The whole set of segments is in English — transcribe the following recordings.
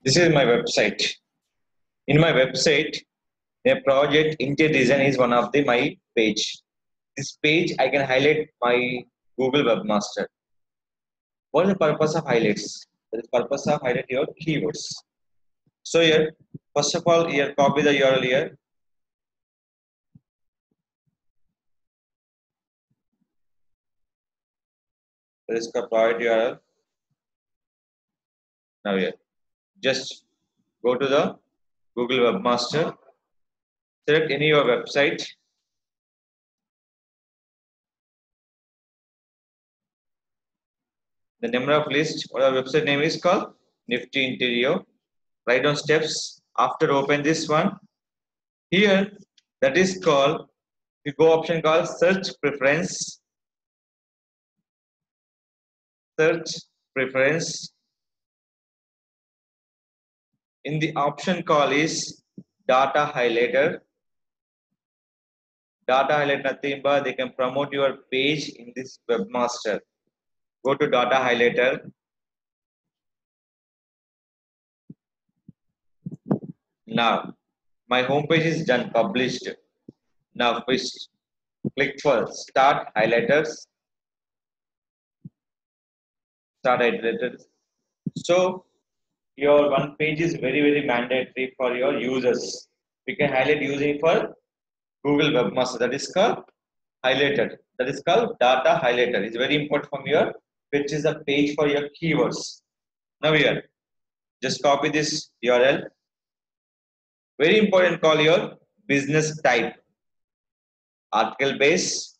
This is my website. In my website, a project interior design is one of the my page. This page I can highlight my Google Webmaster. What is the purpose of highlights? The purpose of highlight your keywords. So here, first of all, here copy the URL here. There is a provide URL. Now here, just go to the Google Webmaster. Select any your website. The number of list or the website name is called Nifty Interior. Write down steps. After open this one, here that is called, you go option called search preference. Search preference. In the option call is data highlighter. Data highlight nothing but they can promote your page in this webmaster. Go to data highlighter. Now my homepage is done published. Now first click for start highlighters. Start highlighters. So your one page is very mandatory for your users. We can highlight using for Google Webmaster. That is called highlighted. That is called data highlighter. It's very important from your which is a page for your keywords. Now here, just copy this URL. Very important, call your business type. Article base,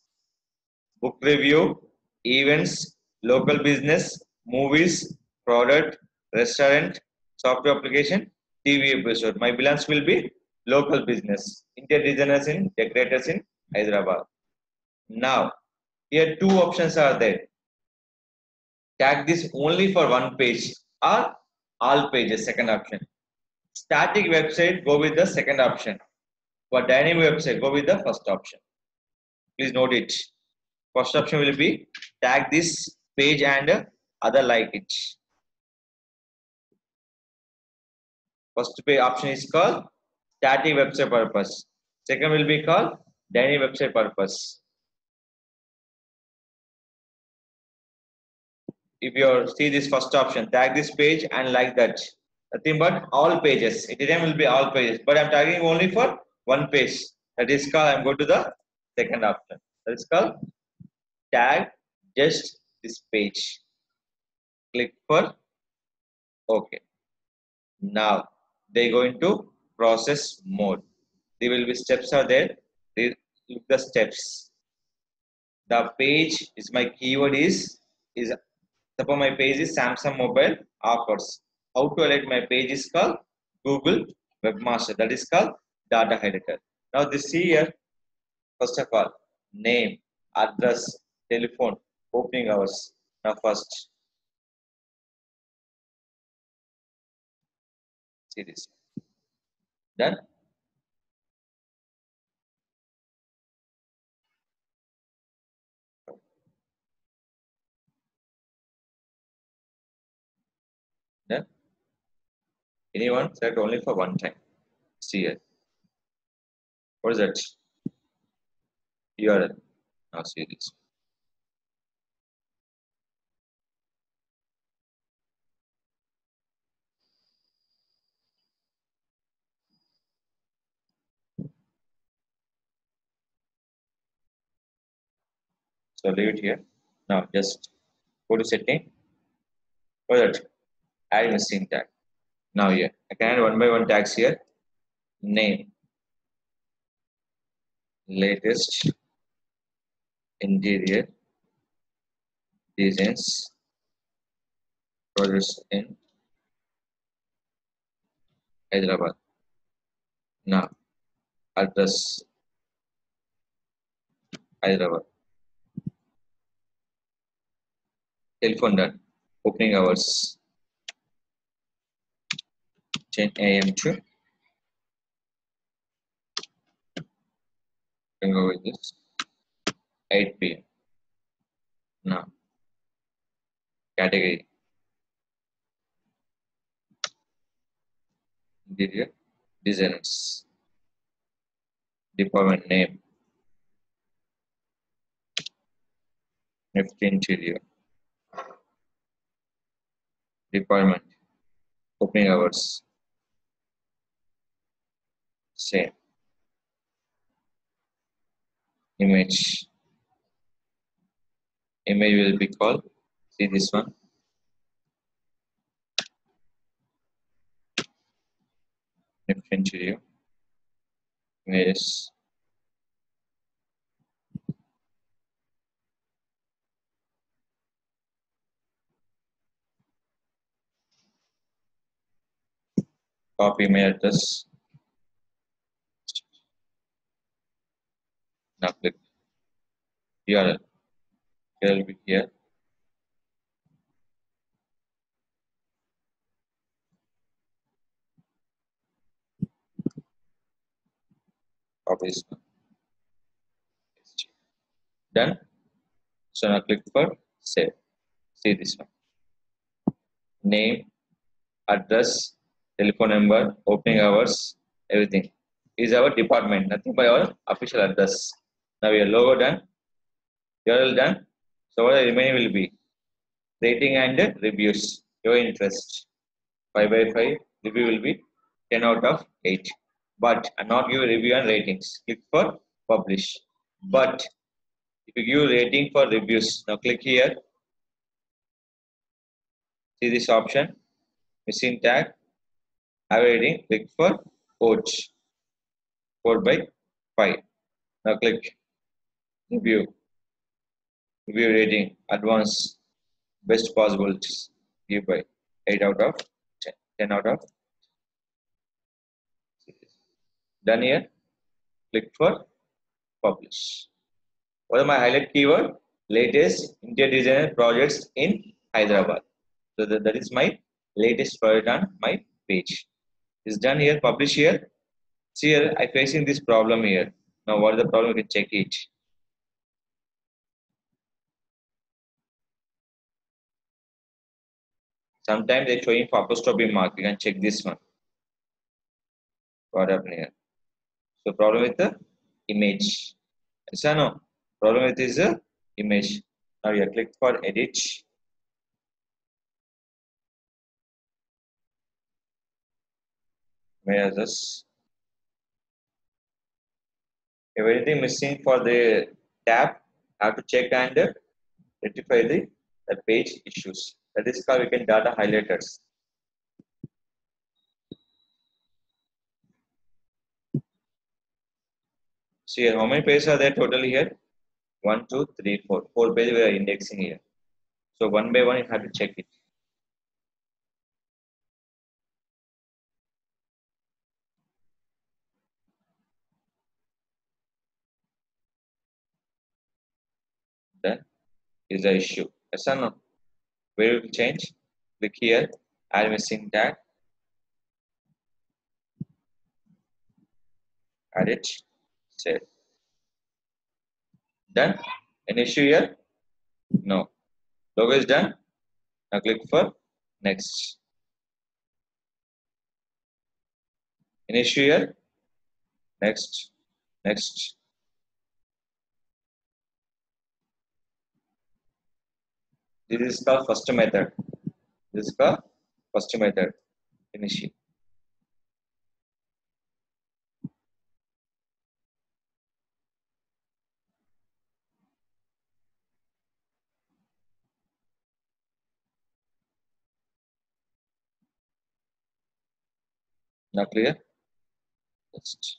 book review, events, local business, movies, product, restaurant, software application, TV episode. My balance will be local business. Interior designers in decorators in Hyderabad. Now, here two options are there. Tag this only for one page or all pages, second option. Static website, go with the second option. For dynamic website, go with the first option. Please note it. First option will be tag this page and other like it. First page option is called static website purpose. Second will be called dynamic website purpose. If you see this first option, tag this page and like that. Nothing but all pages. It will be all pages, but I'm tagging only for one page. That is called, I'm going to the second option. That is called tag just this page. Click for OK. Now they go into process mode. There will be steps are there. They look the steps. The page is my keyword is suppose my page is Samsung mobile offers. How to highlight my page is called Google Webmaster. That is called data highlighter. Now this here, first of all, name, address, telephone, opening hours. Now first, see this. Done. Done. Anyone select only for one time. See here. What is that? URL. Now see this. So leave it here. Now just go to setting. What is that? Add missing tag. Now here, I can add one by one tags here. Name, latest interior designs projects in Hyderabad. Now address Hyderabad. Telephone done. Opening hours 10 a.m. to, can go with this 8 p.m. Now category interior designers, department name, Nifty interior, department, opening hours, same, image, image will be called, see this one, Nifty interior, images, copy email address, now click URL, here will be here, copy this one, done, so now click for save, see this one, name, address, telephone number, opening hours, everything is our department, nothing but our official address. Now your logo done, URL done. So what the remaining will be rating and reviews. Your interest 5 by 5 review will be 10 out of 8. But I'm not give review and ratings. Click for publish. But if you give rating for reviews, now click here. See this option, missing tag, have rating. Click for coach 4 by 5. Now click review. Review rating advanced best possible give by 8 out of 10, 10 out of done here. Click for publish. What are my highlight keyword? Latest interior designer projects in Hyderabad. So that is my latest project on my page. It's done here. Publish here. See here, I facing this problem here. Now what is the problem? You can check it. Sometimes they're showing for apostrophe mark. You can check this one. What happened here? So problem with the image. Yes or no? Problem with is the image. Now you click for edit. Measures. If anything missing for the tab, have to check and rectify the page issues. That is called we can data highlighters. See here, how many pages are there totally here? 1, 2, 3, 4. 4 pages we are indexing here. So one by one you have to check it. Then is the issue. Yes or no? Where will change? Click here, add missing tag, add it, save. Done. An issue here? No. Logo is done. Now click for next. An issue here? Next. Next. This is called first method. This is called first method. Finish it. Now clear? Next.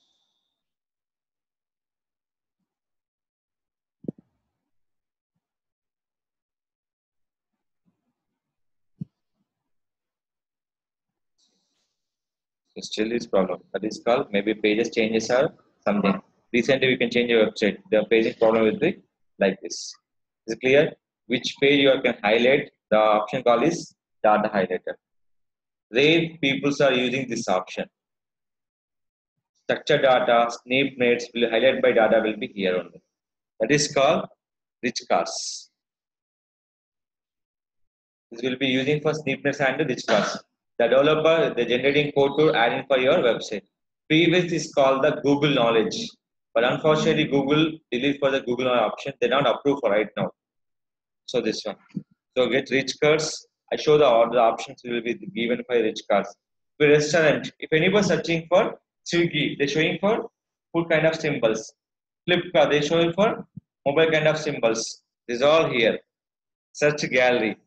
So still is problem. That is called maybe pages changes or something. Recently we can change your website. The paging problem will be like this. Is it clear? Which page you can highlight? The option called is data highlighter. Rare people are using this option. Structured data, snip nets will highlight by data will be here only. That is called rich cars. This will be using for snip nets and rich cars. The developer, the generating code to adding for your website. Previous is called the Google Knowledge, but unfortunately Google delete for the Google Knowledge option. They're not approved for right now. So this one. So get rich cards. I show the all the options will be given for rich cards. For restaurant, if anybody searching for Swiggy, they're showing for food kind of symbols. Flipkart, they're showing for mobile kind of symbols. This is all here. Search gallery.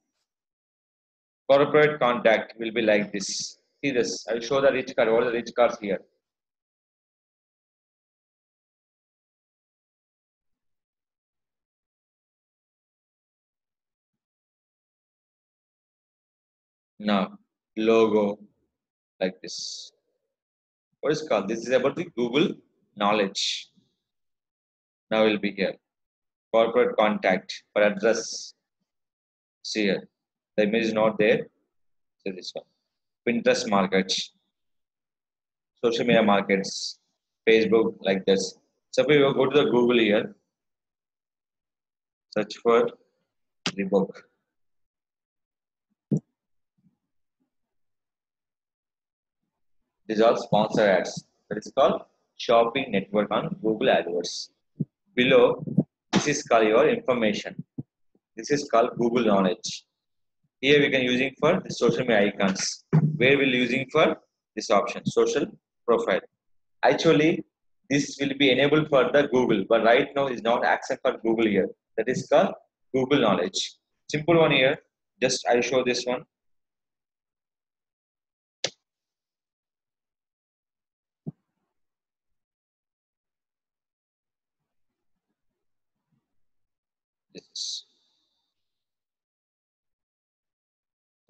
Corporate contact will be like this. See this. I will show the rich card. What are the rich cards here? Now, logo like this. What is called? This is about the Google knowledge. Now will be here. Corporate contact for address. See here. The image is not there. So this one. Pinterest markets. Social media markets. Facebook like this. So if you go to the Google here, search for the book. These are sponsored ads. That is called shopping network on Google AdWords. Below, this is called your information. This is called Google Knowledge. Here we can using for the social media icons. Where we'll using for this option, social profile. Actually, this will be enabled for the Google, but right now is not access for Google here. That is called Google Knowledge. Simple one here. Just I show this one.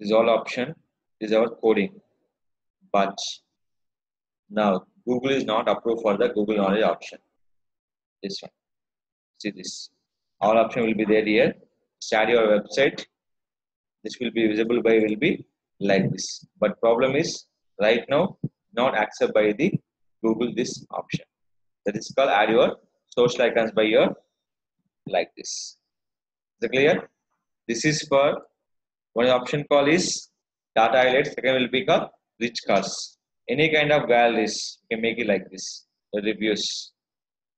This is all option. This is our coding. But now Google is not approved for the Google Knowledge option. This one. See this. All option will be there here. Start your website. This will be visible by will be like this. But problem is right now not accepted by the Google this option. That is called add your social icons by your like this. Is it clear? This is for one option call is data highlights. Second will be called rich cards. Any kind of galleries you can make it like this. The reviews.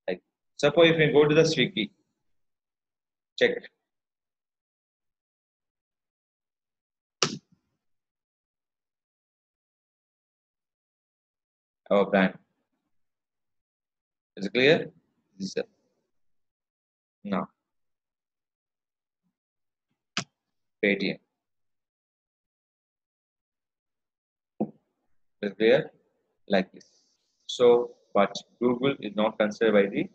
Like suppose if you go to the Swiggy, check our brand. Is it clear? This is now Paytm. Is it clear? Like this. So, but Google is not considered by the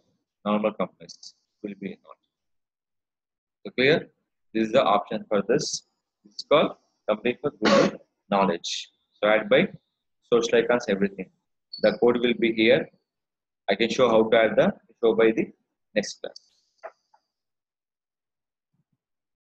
normal companies. Will be not. So clear? This is the option for this. It's called complete for Google knowledge. So add by social icons, everything. The code will be here. I can show how to add the show by the next class.